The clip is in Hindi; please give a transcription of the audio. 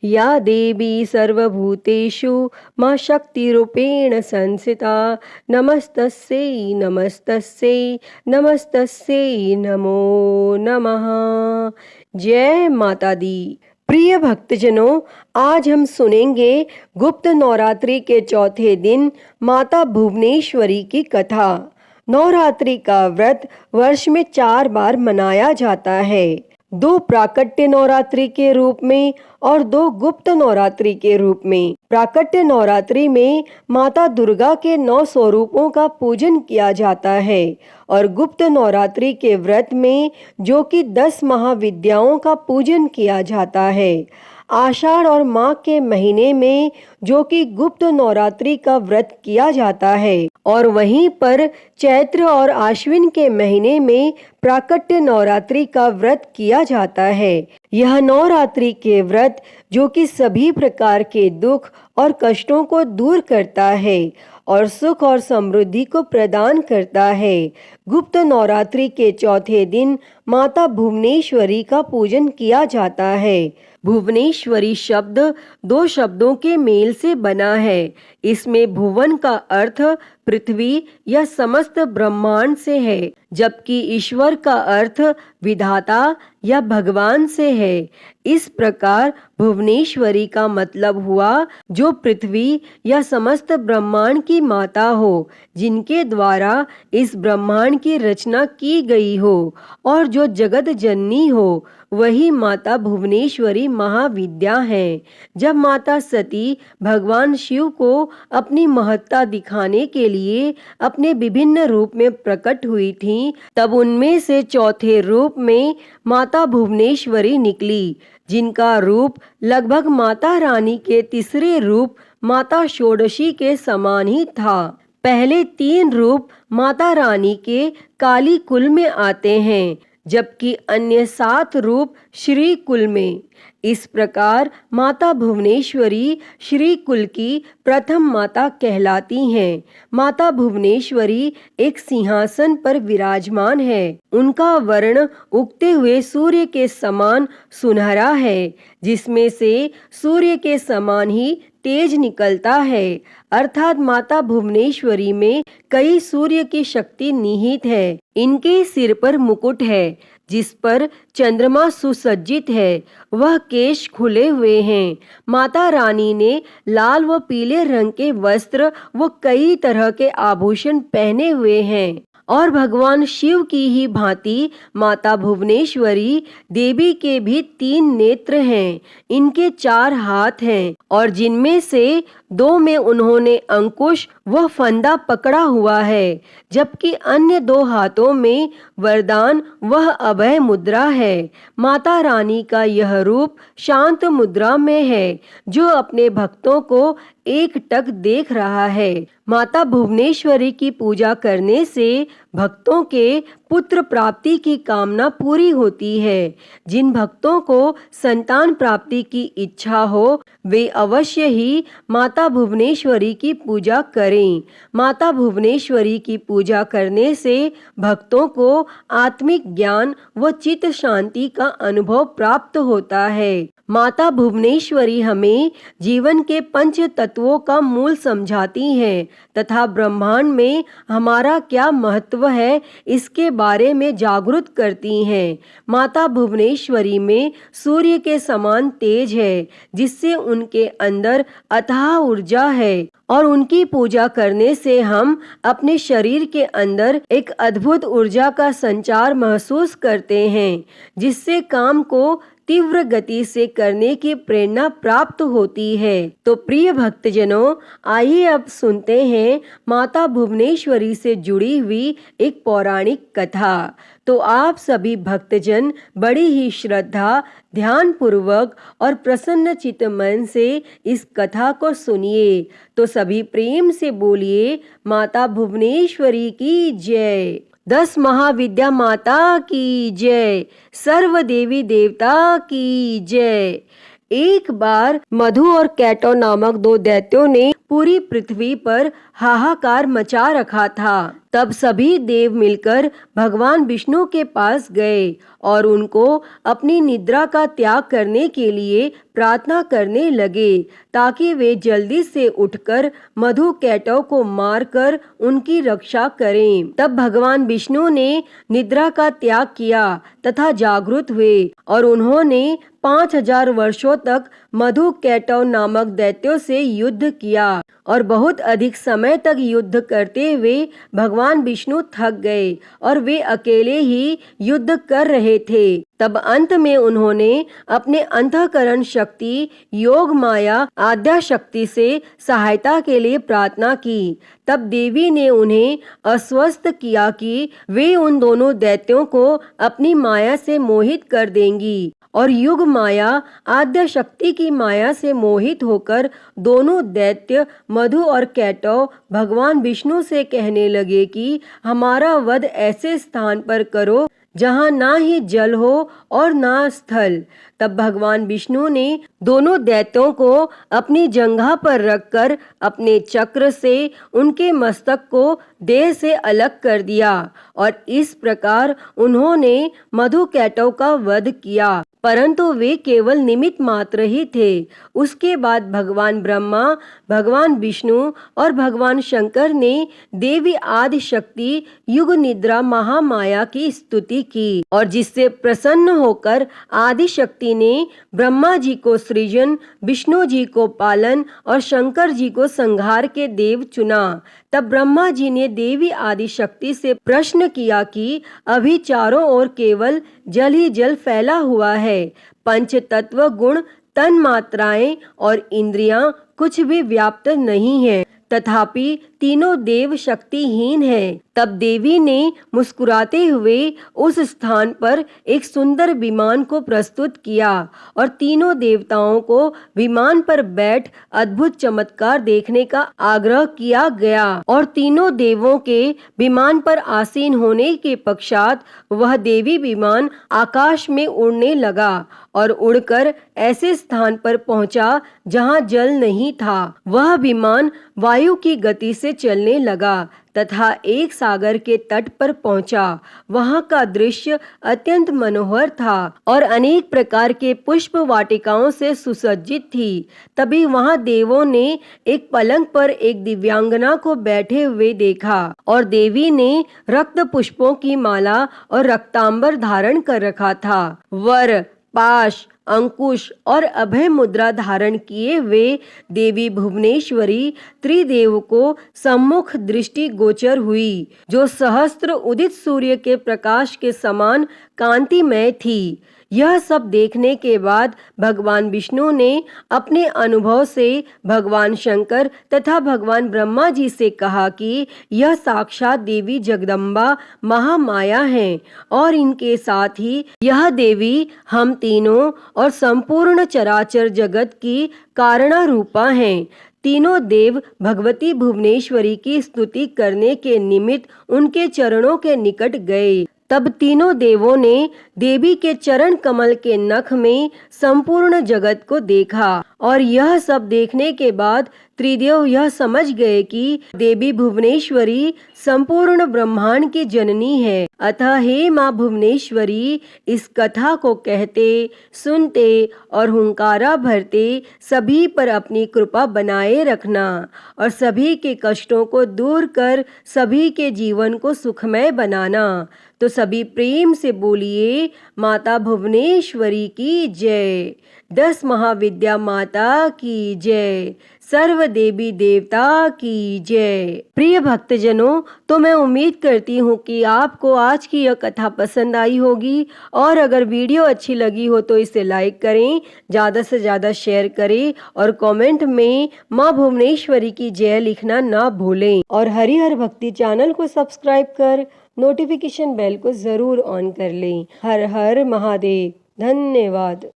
या देवी सर्वभूतेषु मां शक्तिरूपेण संस्थिता नमस्तस्यै नमस्तस्यै नमस्तस्यै नमो नमः। जय माता दी। प्रिय भक्तजनों, आज हम सुनेंगे गुप्त नवरात्रि के चौथे दिन माता भुवनेश्वरी की कथा। नवरात्रि का व्रत वर्ष में 4 बार मनाया जाता है, 2 प्राकट्य नवरात्रि के रूप में और 2 गुप्त नवरात्रि के रूप में। प्राकट्य नवरात्रि में माता दुर्गा के 9 स्वरूपों का पूजन किया जाता है और गुप्त नवरात्रि के व्रत में जो कि 10 महाविद्याओं का पूजन किया जाता है। आषाढ़ और माघ के महीने में जो कि गुप्त नवरात्रि का व्रत किया जाता है और वहीं पर चैत्र और आश्विन के महीने में प्राकट्य नवरात्रि का व्रत किया जाता है। यह नवरात्रि के व्रत जो कि सभी प्रकार के दुख और कष्टों को दूर करता है और सुख और समृद्धि को प्रदान करता है। गुप्त नवरात्रि के चौथे दिन माता भुवनेश्वरी का पूजन किया जाता है। भुवनेश्वरी शब्द 2 शब्दों के मेल से बना है। इसमें भुवन का अर्थ पृथ्वी या समस्त ब्रह्मांड से है, जबकि ईश्वर का अर्थ विधाता या भगवान से है। इस प्रकार भुवनेश्वरी का मतलब हुआ जो पृथ्वी या समस्त ब्रह्मांड की माता हो, जिनके द्वारा इस ब्रह्मांड की रचना की गई हो और जो जगत जननी हो, वही माता भुवनेश्वरी महाविद्या है। जब माता सती भगवान शिव को अपनी महत्ता दिखाने के लिए अपने विभिन्न रूप में प्रकट हुई थीं, तब उनमें से चौथे रूप में माता भुवनेश्वरी निकली, जिनका रूप लगभग माता रानी के तीसरे रूप माता षोडशी के समान ही था। पहले 3 रूप माता रानी के काली कुल में आते हैं, जबकि अन्य 7 रूप श्री कुल में। इस प्रकार माता भुवनेश्वरी श्री कुल की प्रथम माता कहलाती हैं। माता भुवनेश्वरी एक सिंहासन पर विराजमान है। उनका वर्ण उगते हुए सूर्य के समान सुनहरा है, जिसमें से सूर्य के समान ही तेज निकलता है। अर्थात माता भुवनेश्वरी में कई सूर्य की शक्ति निहित है। इनके सिर पर मुकुट है, जिस पर चंद्रमा सुसज्जित है। वह केश खुले हुए हैं। माता रानी ने लाल व पीले रंग के वस्त्र व कई तरह के आभूषण पहने हुए हैं और भगवान शिव की ही भांति माता भुवनेश्वरी देवी के भी 3 नेत्र हैं। इनके 4 हाथ हैं और जिनमें से 2 में उन्होंने अंकुश व फंदा पकड़ा हुआ है, जबकि अन्य 2 हाथों में वरदान वह अभय मुद्रा है। माता रानी का यह रूप शांत मुद्रा में है, जो अपने भक्तों को एकटक देख रहा है। माता भुवनेश्वरी की पूजा करने से भक्तों के पुत्र प्राप्ति की कामना पूरी होती है। जिन भक्तों को संतान प्राप्ति की इच्छा हो, वे अवश्य ही माता भुवनेश्वरी की पूजा करें। माता भुवनेश्वरी की पूजा करने से भक्तों को आत्मिक ज्ञान व चित्त शांति का अनुभव प्राप्त होता है। माता भुवनेश्वरी हमें जीवन के 5 तत्वों का मूल समझाती हैं तथा ब्रह्मांड में हमारा क्या महत्व है, इसके बारे में जागरूक करती हैं। माता भुवनेश्वरी में सूर्य के समान तेज है, जिससे उनके अंदर अथाह ऊर्जा है और उनकी पूजा करने से हम अपने शरीर के अंदर एक अद्भुत ऊर्जा का संचार महसूस करते हैं, जिससे काम को तीव्र गति से करने की प्रेरणा प्राप्त होती है। तो प्रिय भक्तजनों, आइए अब सुनते हैं माता भुवनेश्वरी से जुड़ी हुई एक पौराणिक कथा। तो आप सभी भक्तजन बड़ी ही श्रद्धा, ध्यान पूर्वक और प्रसन्न चित्त मन से इस कथा को सुनिए। तो सभी प्रेम से बोलिए, माता भुवनेश्वरी की जय। 10 महाविद्या माता की जय। सर्व देवी देवता की जय। एक बार मधु और कैटो नामक 2 दैत्यों ने पूरी पृथ्वी पर हाहाकार मचा रखा था। तब सभी देव मिलकर भगवान विष्णु के पास गए और उनको अपनी निद्रा का त्याग करने के लिए प्रार्थना करने लगे ताकि वे जल्दी से उठकर मधुकैटव को मारकर उनकी रक्षा करें। तब भगवान विष्णु ने निद्रा का त्याग किया तथा जागृत हुए और उन्होंने 5000 वर्षों तक मधुकैटव नामक दैत्यों से युद्ध किया और बहुत अधिक समय तक युद्ध करते हुए भगवान विष्णु थक गए और वे अकेले ही युद्ध कर रहे थे। तब अंत में उन्होंने अपने अंतःकरण शक्ति योग माया आद्या शक्ति से सहायता के लिए प्रार्थना की। तब देवी ने उन्हें आश्वस्त किया कि वे उन दोनों दैत्यों को अपनी माया से मोहित कर देंगी और युग माया आद्य शक्ति की माया से मोहित होकर दोनों दैत्य मधु और कैटव भगवान विष्णु से कहने लगे कि हमारा वध ऐसे स्थान पर करो जहाँ ना ही जल हो और ना स्थल। तब भगवान विष्णु ने दोनों दैत्यों को अपनी जंघा पर रखकर अपने चक्र से उनके मस्तक को देह से अलग कर दिया और इस प्रकार उन्होंने मधुकैटव का वध किया, परंतु वे केवल निमित्त मात्र ही थे। उसके बाद भगवान ब्रह्मा, भगवान विष्णु और भगवान शंकर ने देवी आदि शक्ति युग निद्रा महामाया की स्तुति की और जिससे प्रसन्न होकर आदि शक्ति ने ब्रह्मा जी को सृजन, विष्णु जी को पालन और शंकर जी को संहार के देव चुना। तब ब्रह्मा जी ने देवी आदि शक्ति से प्रश्न किया कि अभी चारों ओर केवल जल ही जल फैला हुआ है, पंच तत्व गुण तन मात्राएं और इंद्रियां कुछ भी व्याप्त नहीं है, तथापि तीनों देव शक्तिहीन हैं। तब देवी ने मुस्कुराते हुए उस स्थान पर एक सुंदर विमान को प्रस्तुत किया और तीनों देवताओं को विमान पर बैठ अद्भुत चमत्कार देखने का आग्रह किया गया और तीनों देवों के विमान पर आसीन होने के पश्चात वह देवी विमान आकाश में उड़ने लगा और उड़कर ऐसे स्थान पर पहुंचा जहां जल नहीं था। वह विमान वायु की गति से चलने लगा तथा एक सागर के तट पर पहुंचा। वहां का दृश्य अत्यंत मनोहर था और अनेक प्रकार के पुष्प वाटिकाओं से सुसज्जित थी। तभी वहां देवों ने एक पलंग पर एक दिव्यांगना को बैठे हुए देखा और देवी ने रक्त पुष्पों की माला और रक्तांबर धारण कर रखा था। वर, पाश, अंकुश और अभय मुद्रा धारण किए हुए देवी भुवनेश्वरी त्रिदेव को सम्मुख दृष्टि गोचर हुई, जो सहस्त्र उदित सूर्य के प्रकाश के समान कांतिमय थी। यह सब देखने के बाद भगवान विष्णु ने अपने अनुभव से भगवान शंकर तथा भगवान ब्रह्मा जी से कहा कि यह साक्षात देवी जगदम्बा महामाया हैं और इनके साथ ही यह देवी हम तीनों और संपूर्ण चराचर जगत की कारणा रूपा हैं। तीनों देव भगवती भुवनेश्वरी की स्तुति करने के निमित्त उनके चरणों के निकट गए। तब तीनों देवों ने देवी के चरण कमल के नख में संपूर्ण जगत को देखा और यह सब देखने के बाद त्रिदेव यह समझ गए कि देवी भुवनेश्वरी संपूर्ण ब्रह्मांड की जननी है। अतः हे माँ भुवनेश्वरी, इस कथा को कहते, सुनते और हुंकारा भरते सभी पर अपनी कृपा बनाए रखना और सभी के कष्टों को दूर कर सभी के जीवन को सुखमय बनाना। तो सभी प्रेम से बोलिए माता भुवनेश्वरी की जय, 10 महाविद्या माता की जय, सर्व देवी देवता की जय। प्रिय भक्तजनों, तो मैं उम्मीद करती हूँ कि आपको आज की यह कथा पसंद आई होगी और अगर वीडियो अच्छी लगी हो तो इसे लाइक करें, ज़्यादा से ज़्यादा शेयर करें और कमेंट में माँ भुवनेश्वरी की जय लिखना ना भूलें और हरिहर भक्ति चैनल को सब्सक्राइब कर नोटिफिकेशन बेल को ज़रूर ऑन कर लें। हर हर महादेव। धन्यवाद।